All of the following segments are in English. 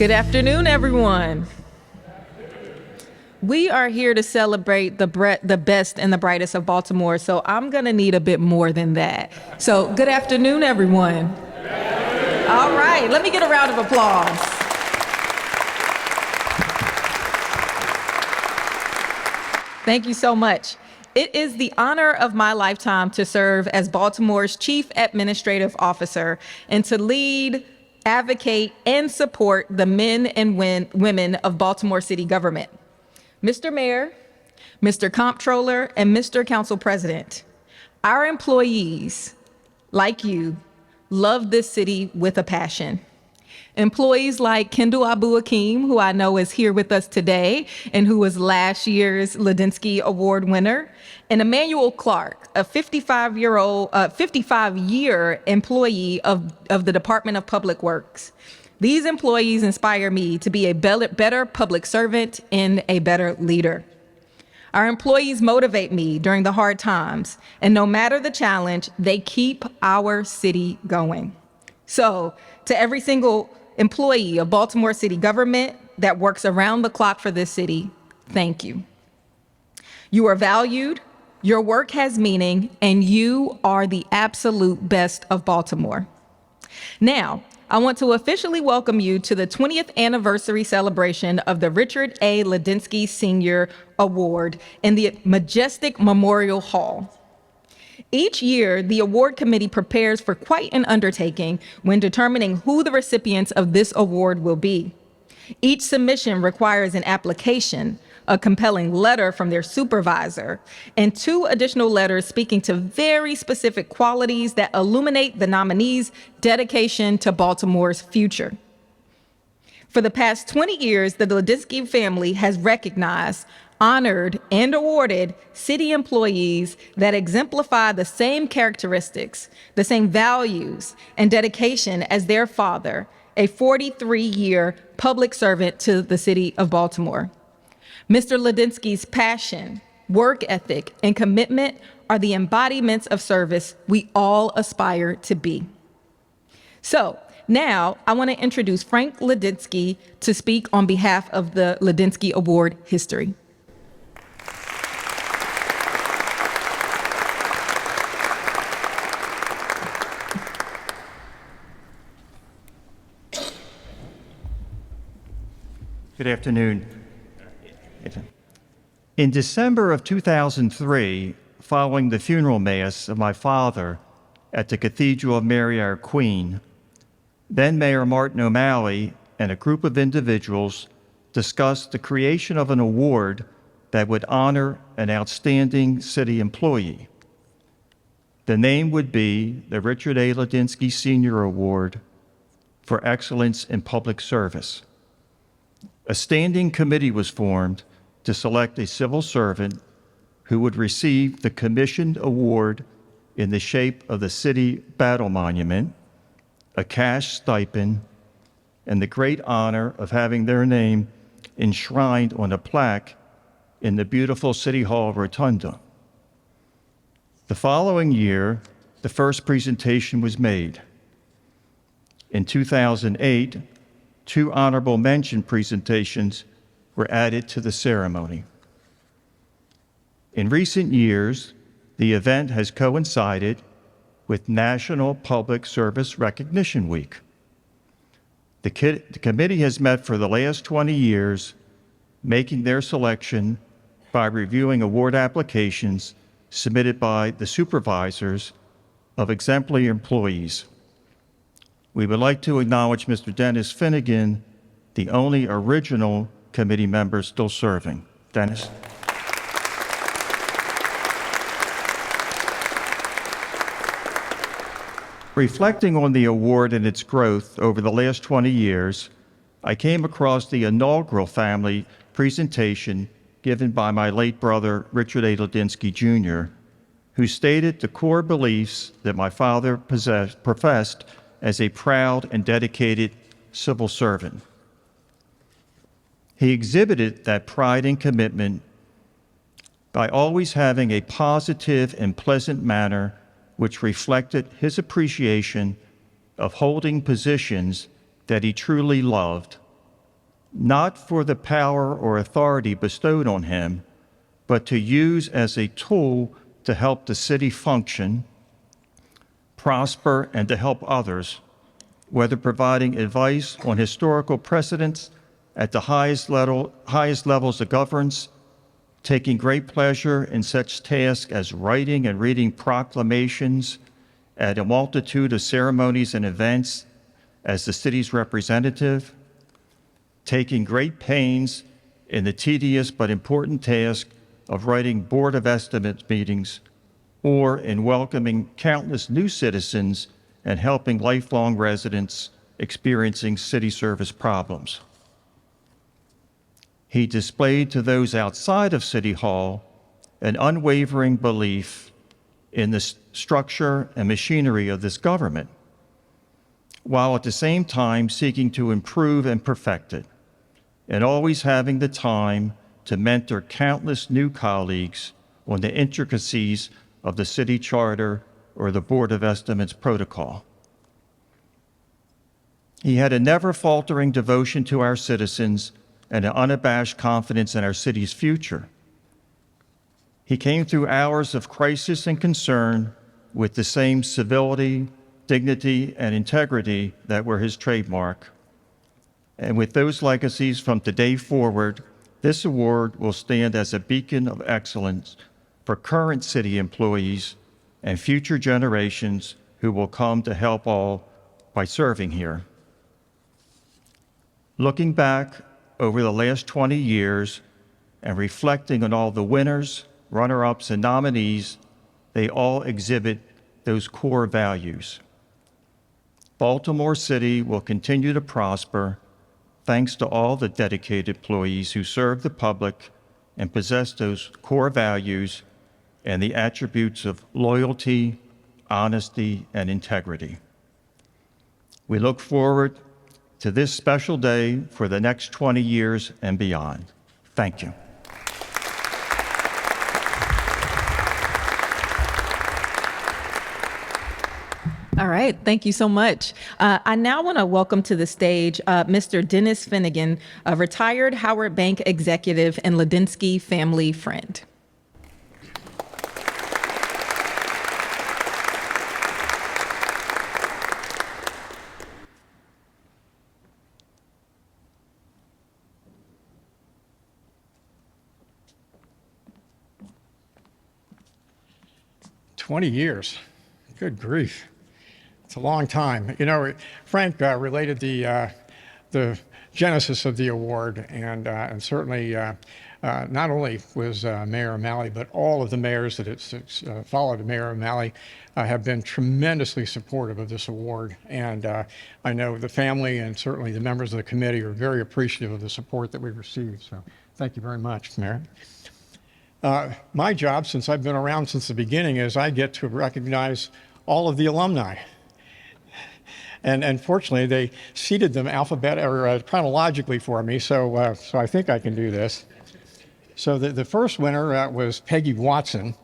Good afternoon, everyone. We are here to celebrate the best and the brightest of Baltimore, so I'm going to need a bit more than that. So, good afternoon, everyone. All right, let me get a round of applause. Thank you so much. It is the honor of my lifetime to serve as Baltimore's Chief Administrative Officer and to lead, advocate, and support the men and women of Baltimore City government. Mr. Mayor, Mr. Comptroller, and Mr. Council President, our employees, like you, love this city with a passion. Employees like Kendall Abu-Akim, who I know is here with us today and who was last year's Lidinsky Award winner, and Emmanuel Clark, a 55-year employee of the Department of Public Works. These employees inspire me to be a better public servant and a better leader. Our employees motivate me during the hard times, and no matter the challenge, they keep our city going. So, to every single employee of Baltimore City government that works around the clock for this city, thank you. You are valued, your work has meaning, and you are the absolute best of Baltimore. Now, I want to officially welcome you to the 20th anniversary celebration of the Richard A. Lidinsky Senior Award in the majestic Memorial Hall. Each year, the award committee prepares for quite an undertaking when determining who the recipients of this award will be. Each submission requires an application, a compelling letter from their supervisor, and 2 additional letters speaking to very specific qualities that illuminate the nominee's dedication to Baltimore's future. For the past 20 years, the Lidinsky family has recognized, honored, and awarded city employees that exemplify the same characteristics, the same values, and dedication as their father, a 43-year public servant to the city of Baltimore. Mr. Lidinsky's passion, work ethic, and commitment are the embodiments of service we all aspire to be. So now I want to introduce Frank Lidinsky to speak on behalf of the Lidinsky Award history. Good afternoon. In December of 2003, following the funeral mass of my father at the Cathedral of Mary Our Queen, then Mayor Martin O'Malley and a group of individuals discussed the creation of an award that would honor an outstanding city employee. The name would be the Richard A. Lidinsky Senior Award for Excellence in Public Service. A standing committee was formed to select a civil servant who would receive the commissioned award in the shape of the city battle monument, a cash stipend, and the great honor of having their name enshrined on a plaque in the beautiful City Hall Rotunda. The following year, the first presentation was made. In 2008, 2 honorable mention presentations were added to the ceremony. In recent years, the event has coincided with National Public Service Recognition Week. The committee has met for the last 20 years, making their selection by reviewing award applications submitted by the supervisors of exemplary employees. We would like to acknowledge Mr. Dennis Finnegan, the only original committee member still serving. Dennis. Reflecting on the award and its growth over the last 20 years, I came across the inaugural family presentation given by my late brother, Richard A. Lidinsky Jr., who stated the core beliefs that my father professed as a proud and dedicated civil servant. He exhibited that pride and commitment by always having a positive and pleasant manner which reflected his appreciation of holding positions that he truly loved not for the power or authority bestowed on him, but to use as a tool to help the city function, prosper, and to help others, whether providing advice on historical precedents at the highest levels of governance, taking great pleasure in such tasks as writing and reading proclamations at a multitude of ceremonies and events as the city's representative, taking great pains in the tedious but important task of writing Board of Estimates meetings, or in welcoming countless new citizens and helping lifelong residents experiencing city service problems. He displayed to those outside of City Hall an unwavering belief in the structure and machinery of this government, while at the same time seeking to improve and perfect it, and always having the time to mentor countless new colleagues on the intricacies of the city charter or the Board of Estimates protocol. He had a never faltering devotion to our citizens and an unabashed confidence in our city's future. He came through hours of crisis and concern with the same civility, dignity, and integrity that were his trademark. And with those legacies from today forward, this award will stand as a beacon of excellence for current city employees and future generations who will come to help all by serving here. Looking back over the last 20 years and reflecting on all the winners, runner-ups, and nominees, they all exhibit those core values. Baltimore City will continue to prosper thanks to all the dedicated employees who serve the public and possess those core values and the attributes of loyalty, honesty, and integrity. We look forward to this special day for the next 20 years and beyond. Thank you. All right, thank you so much. I now want to welcome to the stage Mr. Dennis Finnegan, a retired Howard Bank executive and Lidinsky family friend. "20 years, good grief. It's a long time. You know, Frank related the genesis of the award, and certainly not only was Mayor O'Malley, but all of the mayors that it's followed Mayor O'Malley have been tremendously supportive of this award. And I know the family and certainly the members of the committee are very appreciative of the support that we've received. So thank you very much, Mayor. My job, since I've been around since the beginning, is I get to recognize all of the alumni. And fortunately, they seated them chronologically for me, so I think I can do this. So the first winner was Peggy Watson,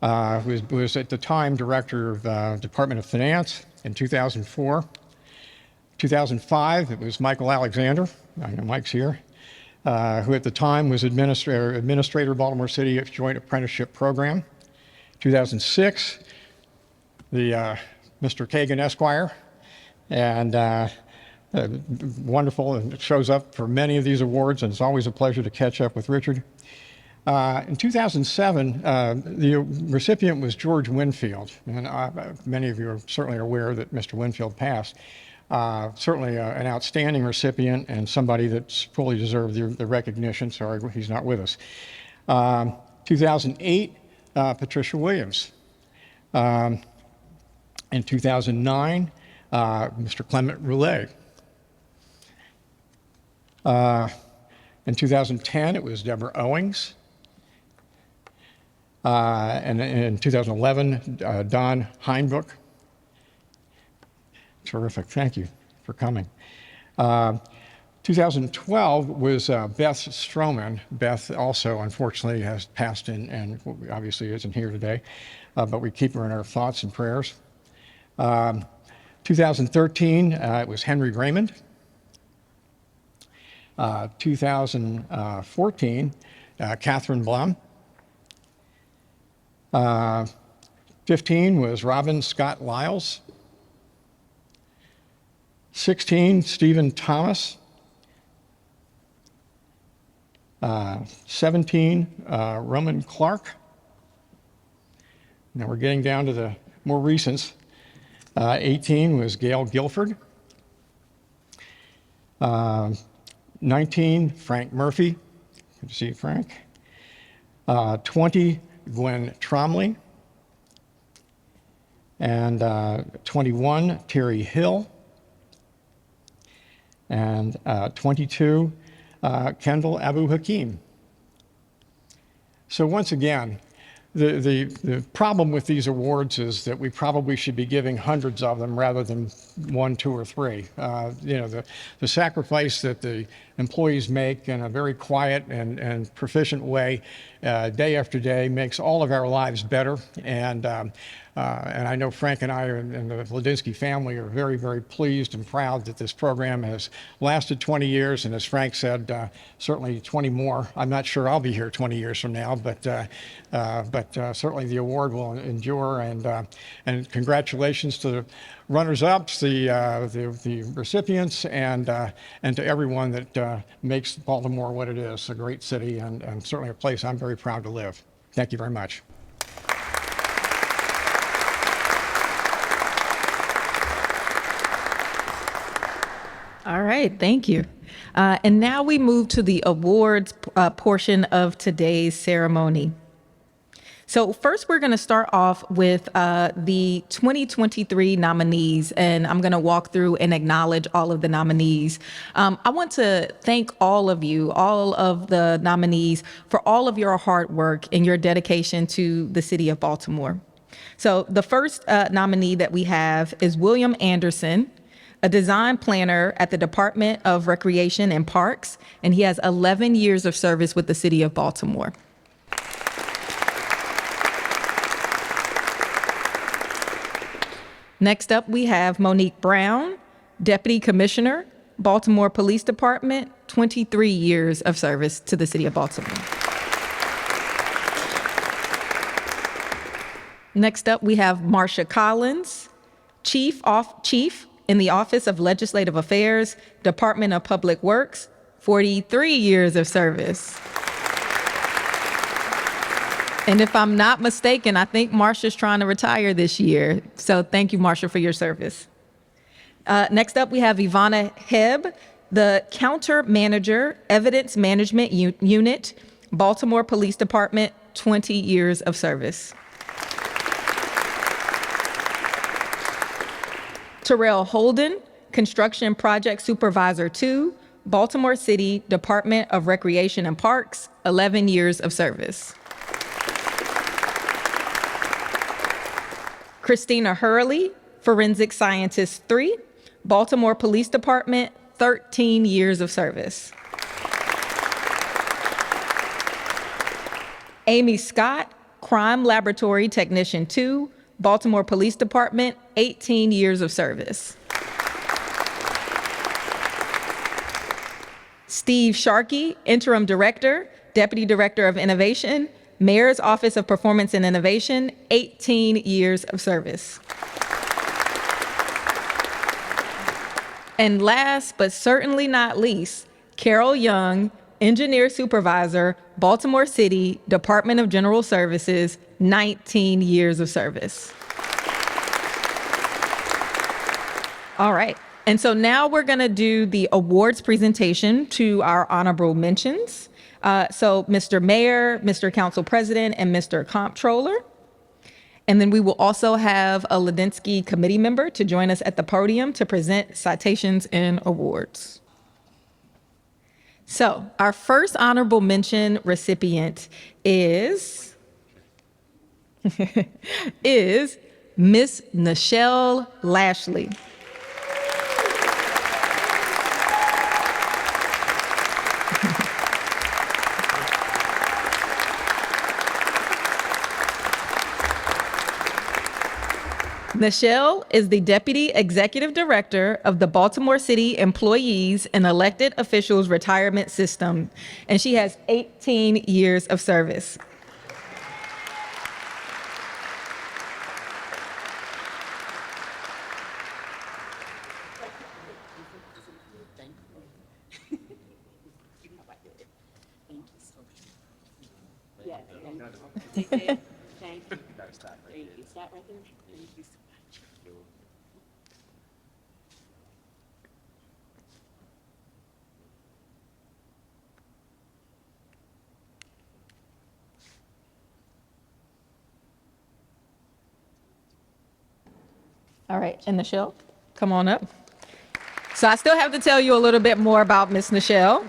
who was at the time director of Department of Finance in 2004. 2005, it was Michael Alexander. I know Mike's here. Who at the time was administrator of Baltimore City Joint Apprenticeship Program. 2006, the Mr. Kagan Esquire, and wonderful, and shows up for many of these awards, and it's always a pleasure to catch up with Richard. In 2007, the recipient was George Winfield, and many of you are certainly aware that Mr. Winfield passed. Certainly an outstanding recipient and somebody that's fully deserved the recognition. Sorry, he's not with us. 2008, Patricia Williams. In 2009, Mr. Clement Roulet. In 2010, it was Deborah Owings. And in 2011, Don Heinbuch. Terrific, thank you for coming. 2012 was Beth Stroman. Beth also, unfortunately, has passed and obviously isn't here today, but we keep her in our thoughts and prayers. 2013, it was Henry Raymond. 2014, Catherine Blum. 15 was Robin Scott Lyles. 16, Stephen Thomas. 17, Roman Clark. Now we're getting down to the more recents. 18 was Gail Guilford. 19, Frank Murphy. Good to see you, Frank. 20, Gwen Tromley. And 21, Terry Hill. And 22, Kendall Abu Hakim. So once again, the problem with these awards is that we probably should be giving hundreds of them rather than 1, 2, or 3. The sacrifice that the employees make in a very quiet and proficient way day after day makes all of our lives better. And I know Frank and I and the Lidinsky family are very, very pleased and proud that this program has lasted 20 years. And as Frank said, certainly 20 more. I'm not sure I'll be here 20 years from now, but certainly the award will endure. And congratulations to the runners-ups, the recipients, and to everyone that makes Baltimore what it is, a great city and certainly a place I'm very proud to live. Thank you very much. All right, thank you. And now we move to the awards portion of today's ceremony. So first, we're going to start off with the 2023 nominees, and I'm going to walk through and acknowledge all of the nominees. I want to thank all of you, all of the nominees, for all of your hard work and your dedication to the city of Baltimore. So the first nominee that we have is William Anderson, a design planner at the Department of Recreation and Parks, and he has 11 years of service with the city of Baltimore. Next up, we have Monique Brown, Deputy Commissioner, Baltimore Police Department, 23 years of service to the city of Baltimore. Next up, we have Marsha Collins, Chief in the Office of Legislative Affairs, Department of Public Works, 43 years of service. And if I'm not mistaken, I think Marsha's trying to retire this year. So thank you, Marsha, for your service. Next up, we have Ivana Hebb, the Counter Manager, Evidence Management Unit, Baltimore Police Department, 20 years of service. Terrell Holden, Construction Project Supervisor 2, Baltimore City Department of Recreation and Parks, 11 years of service. Christina Hurley, Forensic Scientist 3, Baltimore Police Department, 13 years of service. Amy Scott, Crime Laboratory Technician 2, Baltimore Police Department, 18 years of service. Steve Sharkey, Interim Director, Deputy Director of Innovation, Mayor's Office of Performance and Innovation, 18 years of service. And last but certainly not least, Carol Young, Engineer Supervisor, Baltimore City, Department of General Services, 19 years of service. All right. And so now we're going to do the awards presentation to our honorable mentions. So Mr. Mayor, Mr. Council President, and Mr. Comptroller. And then we will also have a Lidinsky committee member to join us at the podium to present citations and awards. So our first honorable mention recipient is Miss Nichelle Lashley. Nichelle is the Deputy Executive Director of the Baltimore City Employees and Elected Officials Retirement System, and she has 18 years of service. Thank you. Thank you. Stop right there. Thank you so much. All right, and Nichelle, come on up. So I still have to tell you a little bit more about Miss Nichelle.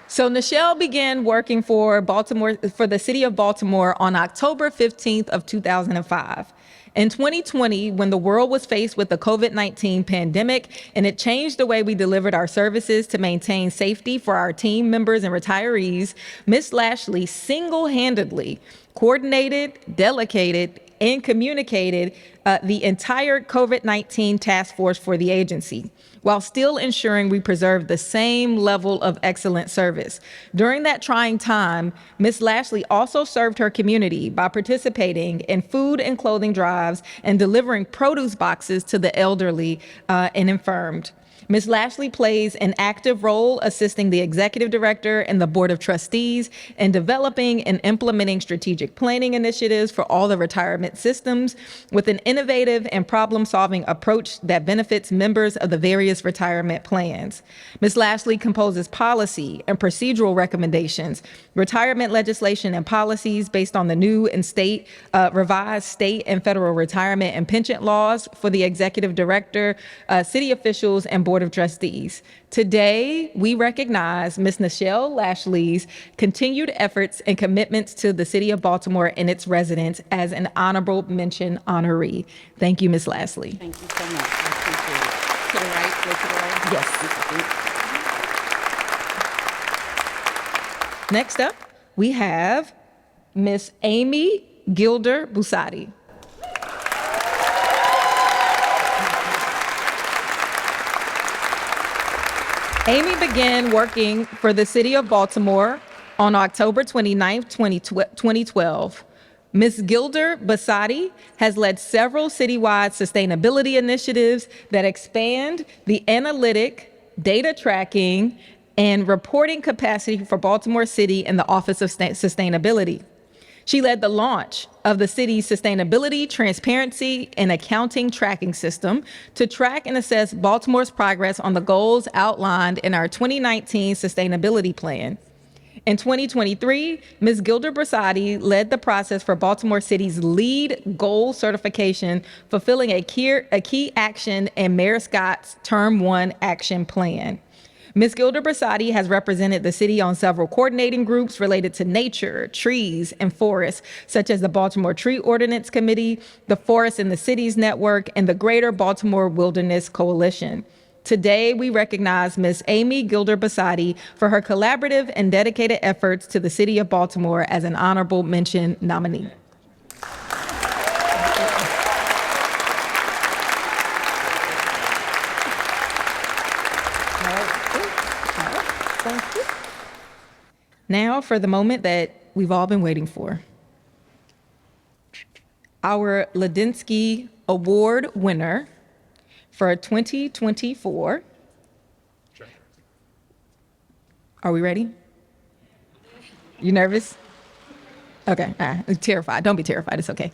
So Nichelle began working for the city of Baltimore on October 15th of 2005. In 2020, when the world was faced with the COVID-19 pandemic and it changed the way we delivered our services to maintain safety for our team members and retirees, Ms. Lashley single-handedly coordinated, delegated, and communicated the entire COVID-19 task force for the agency, while still ensuring we preserve the same level of excellent service. During that trying time, Ms. Lashley also served her community by participating in food and clothing drives and delivering produce boxes to the elderly and infirmed. Ms. Lashley plays an active role assisting the executive director and the board of trustees in developing and implementing strategic planning initiatives for all the retirement systems with an innovative and problem-solving approach that benefits members of the various retirement plans. Ms. Lashley composes policy and procedural recommendations, retirement legislation and policies based on the new and revised state and federal retirement and pension laws for the executive director, city officials, and board of trustees. Today, we recognize Ms. Nichelle Lashley's continued efforts and commitments to the city of Baltimore and its residents as an honorable mention honoree. Thank you, Ms. Lashley. Thank you so much. I appreciate it. To the right, go to the right. Yes. Next up, we have Ms. Amy Gilder Busati. Amy began working for the city of Baltimore on October 29th, 2012. Ms. Gilder Busati has led several citywide sustainability initiatives that expand the analytic, data tracking, and reporting capacity for Baltimore City and the Office of Sustainability. She led the launch of the city's sustainability, transparency, and accounting tracking system to track and assess Baltimore's progress on the goals outlined in our 2019 sustainability plan. In 2023, Ms. Gilder Busati led the process for Baltimore City's LEED Gold certification, fulfilling a key action in Mayor Scott's Term 1 action plan. Ms. Gilder Busati has represented the city on several coordinating groups related to nature, trees, and forests, such as the Baltimore Tree Ordinance Committee, the Forest in the Cities Network, and the Greater Baltimore Wilderness Coalition. Today, we recognize Ms. Amy Gilder Busati for her collaborative and dedicated efforts to the city of Baltimore as an honorable mention nominee. Thank you. Now for the moment that we've all been waiting for. Our Lidinsky Award winner for 2024. Are we ready? You nervous? Okay, terrified. Don't be terrified, it's okay.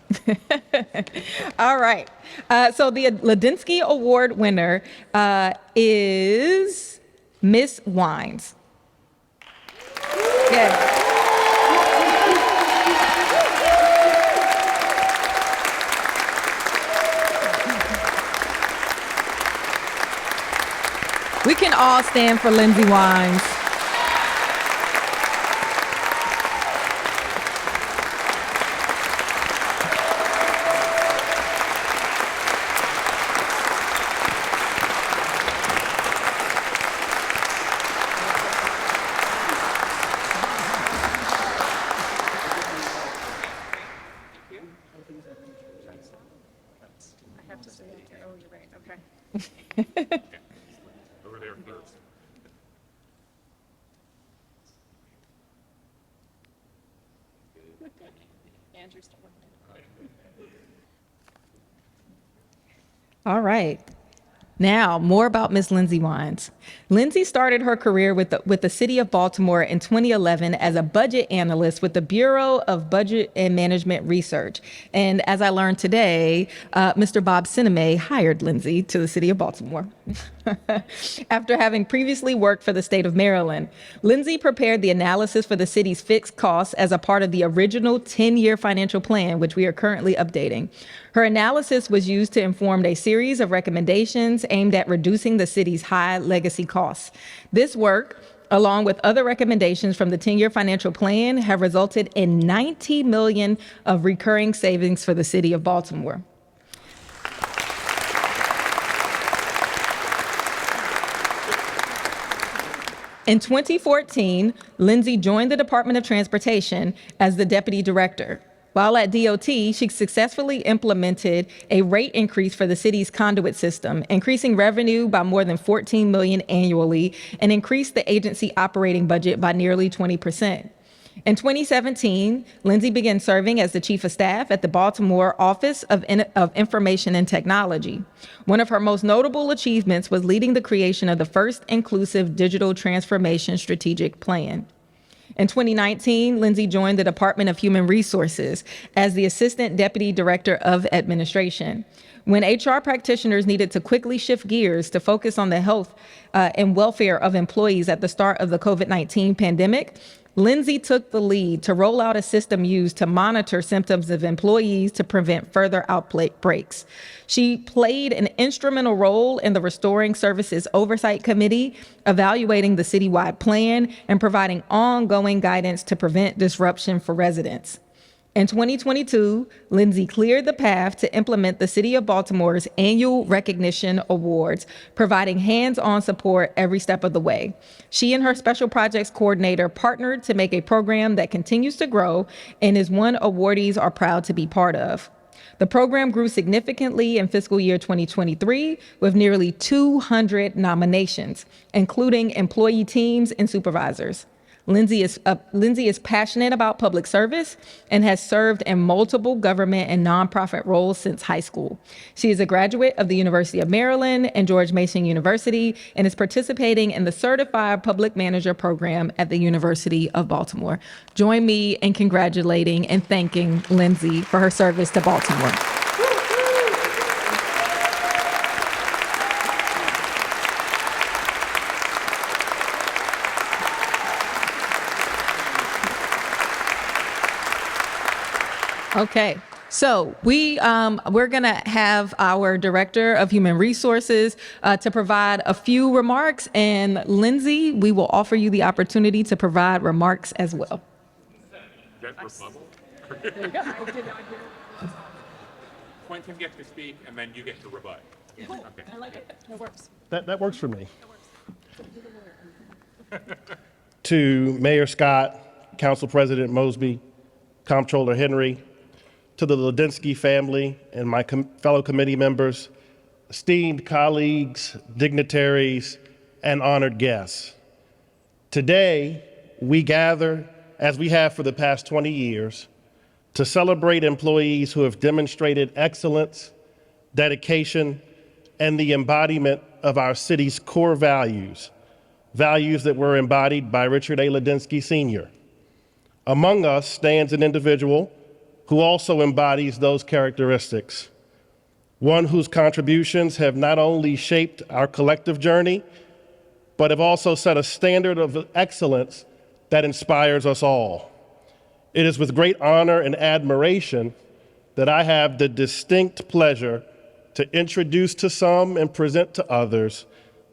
All right, so the Lidinsky Award winner is Miss Wines. Yeah. We can all stand for Lindsay Wines. have to say it. Oh, you're right, okay. Over there first. Andrew's still working. All right. Now, more about Miss Lindsay Wines. Lindsay started her career with the City of Baltimore in 2011 as a budget analyst with the Bureau of Budget and Management Research. And as I learned today, Mr. Bob Sinema hired Lindsay to the City of Baltimore. After having previously worked for the state of Maryland, Lindsay prepared the analysis for the city's fixed costs as a part of the original 10-year financial plan, which we are currently updating. Her analysis was used to inform a series of recommendations aimed at reducing the city's high legacy costs. This work, along with other recommendations from the 10-year financial plan, have resulted in $90 million of recurring savings for the City of Baltimore. In 2014, Lindsay joined the Department of Transportation as the deputy director. While at DOT, she successfully implemented a rate increase for the city's conduit system, increasing revenue by more than $14 million annually and increased the agency operating budget by nearly 20%. In 2017, Lindsay began serving as the chief of staff at the Baltimore Office of Information and Technology. One of her most notable achievements was leading the creation of the first inclusive digital transformation strategic plan. In 2019, Lindsay joined the Department of Human Resources as the Assistant Deputy Director of Administration. When HR practitioners needed to quickly shift gears to focus on the health and welfare of employees at the start of the COVID-19 pandemic, Lindsay took the lead to roll out a system used to monitor symptoms of employees to prevent further outbreaks. She played an instrumental role in the Restoring Services Oversight Committee, evaluating the citywide plan and providing ongoing guidance to prevent disruption for residents. In 2022, Lindsay cleared the path to implement the City of Baltimore's annual recognition awards, providing hands-on support every step of the way. She and her special projects coordinator partnered to make a program that continues to grow and is one awardees are proud to be part of. The program grew significantly in fiscal year 2023 with nearly 200 nominations, including employee teams and supervisors. Lindsay is passionate about public service and has served in multiple government and nonprofit roles since high school. She is a graduate of the University of Maryland and George Mason University and is participating in the Certified Public Manager program at the University of Baltimore. Join me in congratulating and thanking Lindsay for her service to Baltimore. Okay, so we're going to have our Director of Human Resources to provide a few remarks, and Lindsay, we will offer you the opportunity to provide remarks as well. There you go. Quentin gets to speak, and then you get to rebut. Cool. Okay. I like it. It works. That works for me. To Mayor Scott, Council President Mosby, Comptroller Henry, to the Lidinsky family and my fellow committee members, esteemed colleagues, dignitaries, and honored guests. Today, we gather, as we have for the past 20 years, to celebrate employees who have demonstrated excellence, dedication, and the embodiment of our city's core values, values that were embodied by Richard A. Lidinsky Sr. Among us stands an individual who also embodies those characteristics, one whose contributions have not only shaped our collective journey, but have also set a standard of excellence that inspires us all. It is with great honor and admiration that I have the distinct pleasure to introduce to some and present to others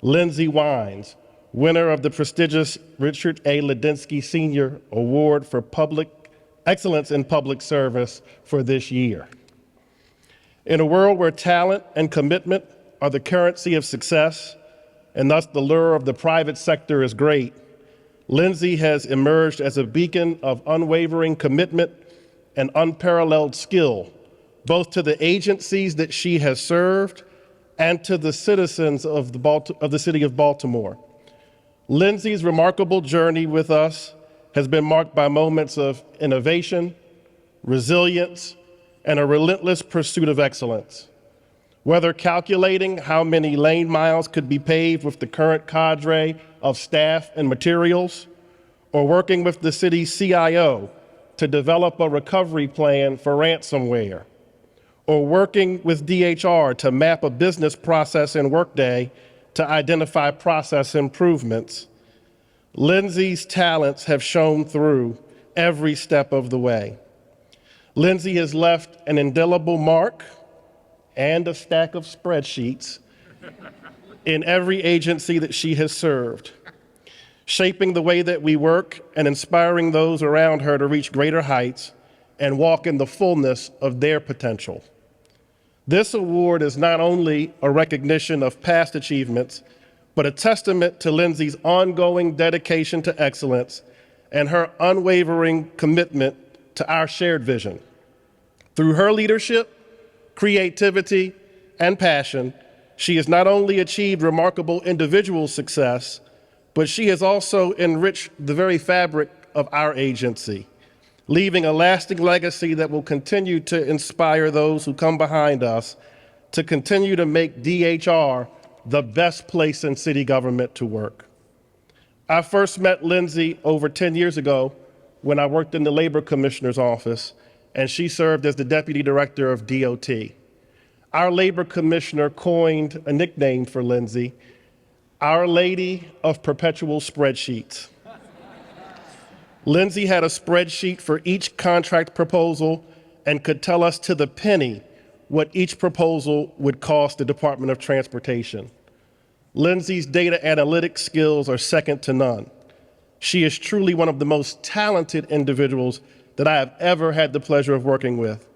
Lindsay Wines, winner of the prestigious Richard A. Lidinsky Sr. Award for Excellence in Public Service for this year. In a world where talent and commitment are the currency of success, and thus the lure of the private sector is great, Lindsay has emerged as a beacon of unwavering commitment and unparalleled skill, both to the agencies that she has served and to the citizens of the city of Baltimore. Lindsay's remarkable journey with us has been marked by moments of innovation, resilience, and a relentless pursuit of excellence. Whether calculating how many lane miles could be paved with the current cadre of staff and materials, or working with the city's CIO to develop a recovery plan for ransomware, or working with DHR to map a business process in Workday to identify process improvements, Lindsay's talents have shown through every step of the way. Lindsay has left an indelible mark and a stack of spreadsheets in every agency that she has served, shaping the way that we work and inspiring those around her to reach greater heights and walk in the fullness of their potential. This award is not only a recognition of past achievements, but a testament to Lindsay's ongoing dedication to excellence and her unwavering commitment to our shared vision. Through her leadership, creativity, and passion, she has not only achieved remarkable individual success, but she has also enriched the very fabric of our agency, leaving a lasting legacy that will continue to inspire those who come behind us to continue to make DHR the best place in city government to work. I first met Lindsay over 10 years ago when I worked in the Labor Commissioner's office, and she served as the Deputy Director of DOT. Our Labor Commissioner coined a nickname for Lindsay, Our Lady of Perpetual Spreadsheets. Lindsay had a spreadsheet for each contract proposal and could tell us to the penny what each proposal would cost the Department of Transportation. Lindsay's data analytics skills are second to none. She is truly one of the most talented individuals that I have ever had the pleasure of working with.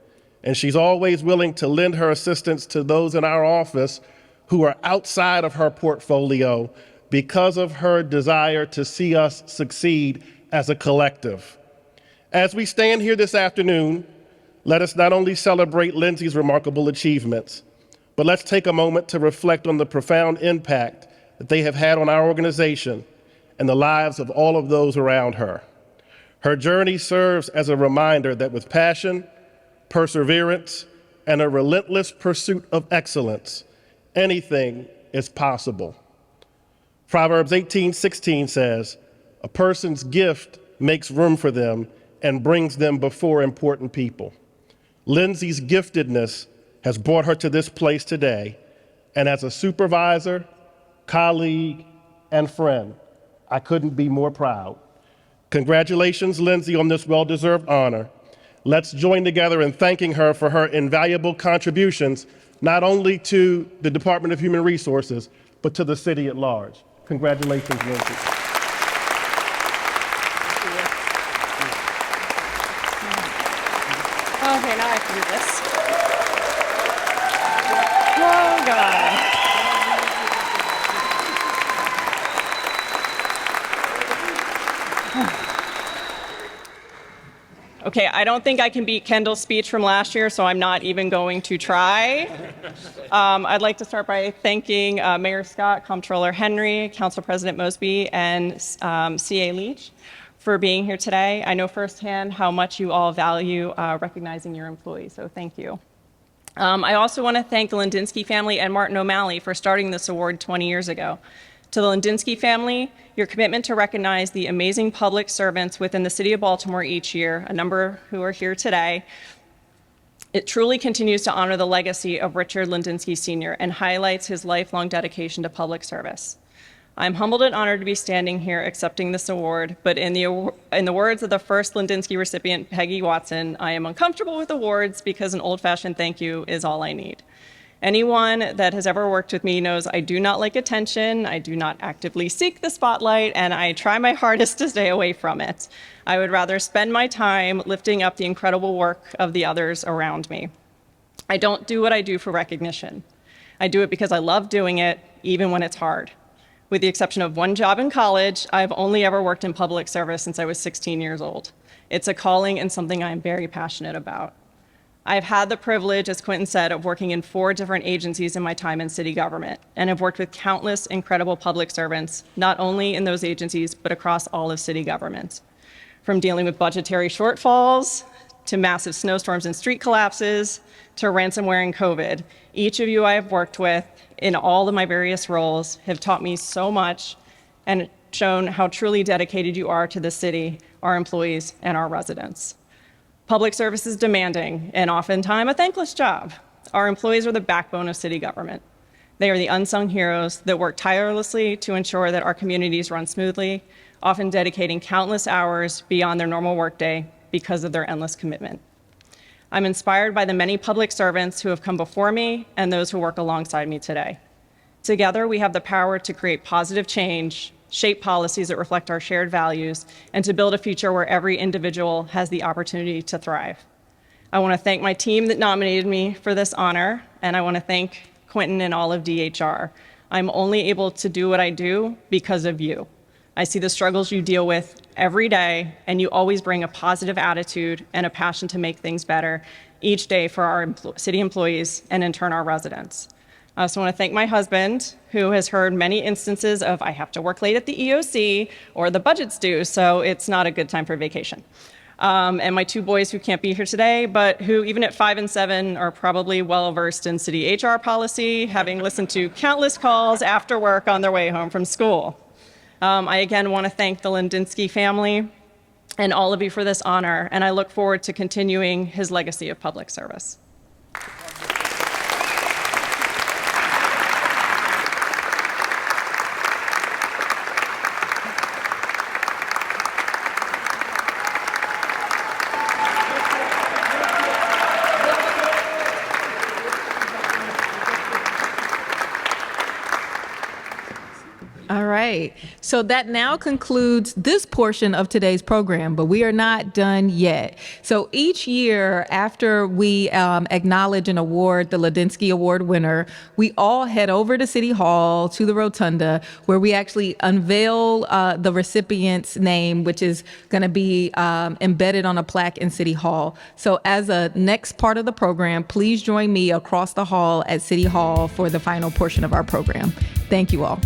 And she's always willing to lend her assistance to those in our office who are outside of her portfolio because of her desire to see us succeed as a collective. As we stand here this afternoon, let us not only celebrate Lindsay's remarkable achievements, but let's take a moment to reflect on the profound impact that they have had on our organization and the lives of all of those around her. Her journey serves as a reminder that with passion, perseverance, and a relentless pursuit of excellence, anything is possible. Proverbs 18:16 says, "A person's gift makes room for them and brings them before important people." Lindsay's giftedness has brought her to this place today, and as a supervisor, colleague, and friend, I couldn't be more proud. Congratulations, Lindsay, on this well-deserved honor. Let's join together in thanking her for her invaluable contributions, not only to the Department of Human Resources, but to the city at large. Congratulations, Lindsay. Okay, now I have to do this. Oh, God. Okay, I don't think I can beat Kendall's speech from last year, so I'm not even going to try. I'd like to start by thanking Mayor Scott, Comptroller Henry, Council President Mosby, and CA Leach for being here today. I know firsthand how much you all value recognizing your employees, so thank you. I also want to thank the Lidinsky family and Martin O'Malley for starting this award 20 years ago. To the Lidinsky family, your commitment to recognize the amazing public servants within the city of Baltimore each year, a number who are here today, it truly continues to honor the legacy of Richard Lidinsky Sr. and highlights his lifelong dedication to public service. I'm humbled and honored to be standing here accepting this award, but in the words of the first Lidinsky recipient, Peggy Watson, I am uncomfortable with awards because an old-fashioned thank you is all I need. Anyone that has ever worked with me knows I do not like attention, I do not actively seek the spotlight, and I try my hardest to stay away from it. I would rather spend my time lifting up the incredible work of the others around me. I don't do what I do for recognition. I do it because I love doing it, even when it's hard. With the exception of one job in college, I've only ever worked in public service since I was 16 years old. It's a calling and something I'm very passionate about. I've had the privilege, as Quentin said, of working in 4 different agencies in my time in city government, and have worked with countless incredible public servants, not only in those agencies, but across all of city government. From dealing with budgetary shortfalls, to massive snowstorms and street collapses, to ransomware and COVID, each of you I have worked with in all of my various roles have taught me so much and shown how truly dedicated you are to the city, our employees, and our residents. Public service is demanding and oftentimes a thankless job. Our employees are the backbone of city government. They are the unsung heroes that work tirelessly to ensure that our communities run smoothly, often dedicating countless hours beyond their normal workday because of their endless commitment. I'm inspired by the many public servants who have come before me and those who work alongside me today. Together, we have the power to create positive change, shape policies that reflect our shared values, and to build a future where every individual has the opportunity to thrive. I want to thank my team that nominated me for this honor, and I want to thank Quentin and all of DHR. I'm only able to do what I do because of you. I see the struggles you deal with every day, and you always bring a positive attitude and a passion to make things better each day for our city employees and in turn our residents. I also want to thank my husband, who has heard many instances of I have to work late at the EOC or the budget's due, so it's not a good time for vacation. And my 2 boys who can't be here today, but who even at 5 and 7 are probably well versed in city HR policy, having listened to countless calls after work on their way home from school. I again want to thank the Lidinsky family and all of you for this honor, and I look forward to continuing his legacy of public service. All right. So that now concludes this portion of today's program, but we are not done yet. So each year after we acknowledge and award the Lidinsky Award winner, we all head over to City Hall to the Rotunda, where we actually unveil the recipient's name, which is going to be embedded on a plaque in City Hall. So as a next part of the program, please join me across the hall at City Hall for the final portion of our program. Thank you all.